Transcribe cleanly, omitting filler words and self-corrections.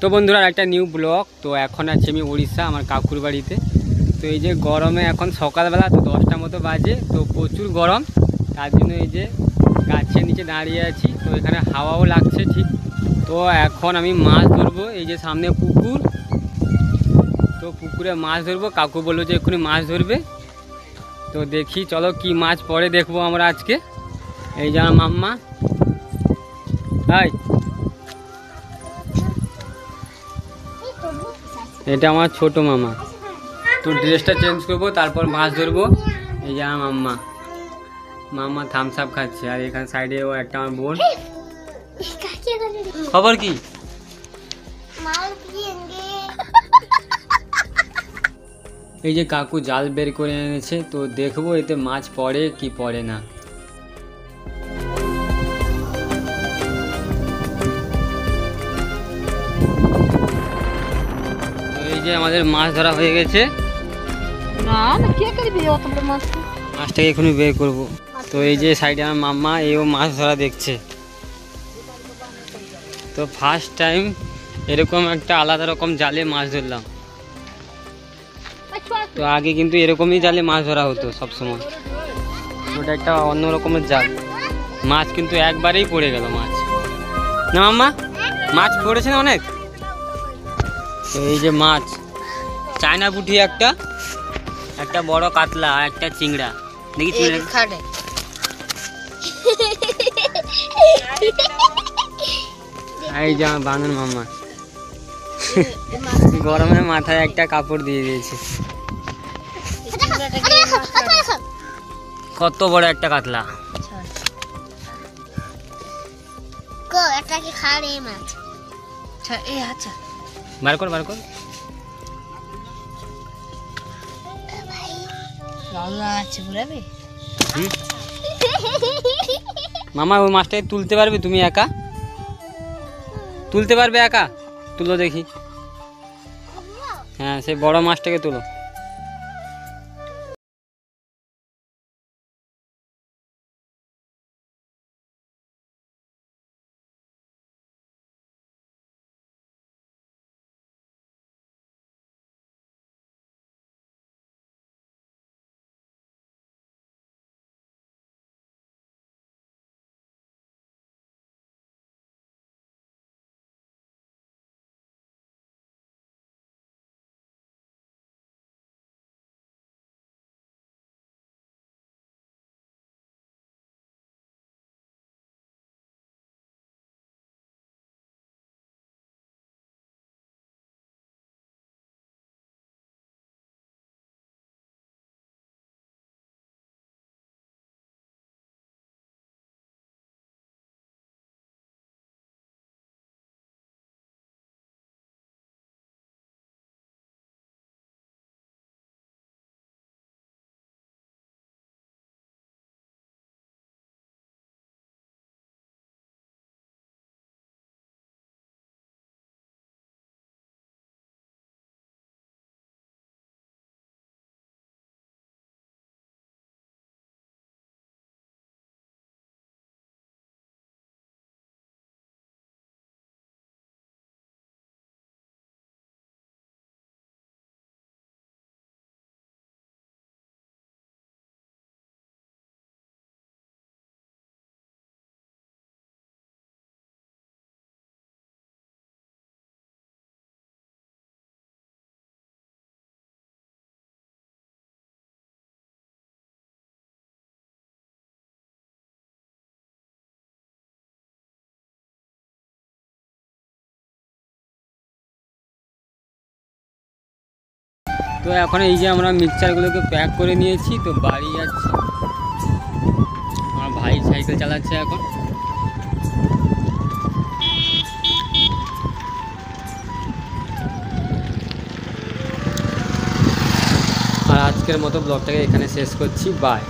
তো বন্ধুরা একটা নিউ ব্লগ। তো এখন আছি আমি উড়িষ্যা আমার কাকুর বাড়িতে। তো এই যে গরমে এখন সকালবেলা তো 10টা মতো বাজে, তো প্রচুর গরম, তার জন্য এই যে গাছের নিচে দাঁড়িয়ে আছি। তো এখানে হাওয়াও লাগছে ঠিক। তো এখন আমি মাছ ধরবো, এই যে সামনে পুকুর, তো পুকুরে মাছ ধরবো। কাকু বললো যে এক্ষুনি মাছ ধরবে, তো দেখি চলো কি মাছ পড়ে দেখবো আমরা আজকে। এই যে আমার মাম্মা, হাই, এটা আমার ছোট মামা। তো ড্রেসটা চেঞ্জ করবো, তারপর মাছ ধরবো। এই যে আমার মাম্মা থামস আপ খাচ্ছে, আর এখানে সাইডেও একটা আমার বোন। খবর কি? এই যে কাকু জাল বের করে এনেছে, তো দেখবো এতে মাছ পড়ে কি পড়ে না। এই যে আমাদের মাছ ধরা হয়ে গেছে। মাছটাকে এখনই বের করবো। তো এই যে সাইডে আমার মাম্মা, এও মাছ ধরা দেখছে। তো ফার্স্ট টাইম এরকম একটা আলাদা রকম জালে মাছ ধরলাম। তো আগে কিন্তু এরকমই জালে মাছ ধরা হতো সব সময়। ওটা একটা অন্য রকমের জাল। মাছ কিন্তু একবারেই পড়ে গেল মাছ। না মাম্মা, মাছ পড়েছে না অনেক। তো এই যে মাছ, চায়না পুঁটি একটা, একটা বড় কাতলা আর একটা চিংড়া। দেখি চিংড়া, এই যে আমার বাঁধন মাম্মা গরমে মাথায় একটা কাপড় দিয়ে দিয়েছে। কত বড় একটা কাতলা। বার কর বার কর। মামা ওই মাছটাকে তুলতে পারবে তুমি? একা তুলতে পারবে? একা তুলো দেখি। হ্যাঁ, সেই বড় মাছটাকে তুলো। তো এখন এই যে আমরা মিক্সচারগুলোকে প্যাক করে নিয়েছি, তো বাড়ি যাচ্ছি। আমার ভাই সাইকেল চালাচ্ছে এখন। আর আজকের মতো ব্লগটাকে এখানে শেষ করছি। বাই।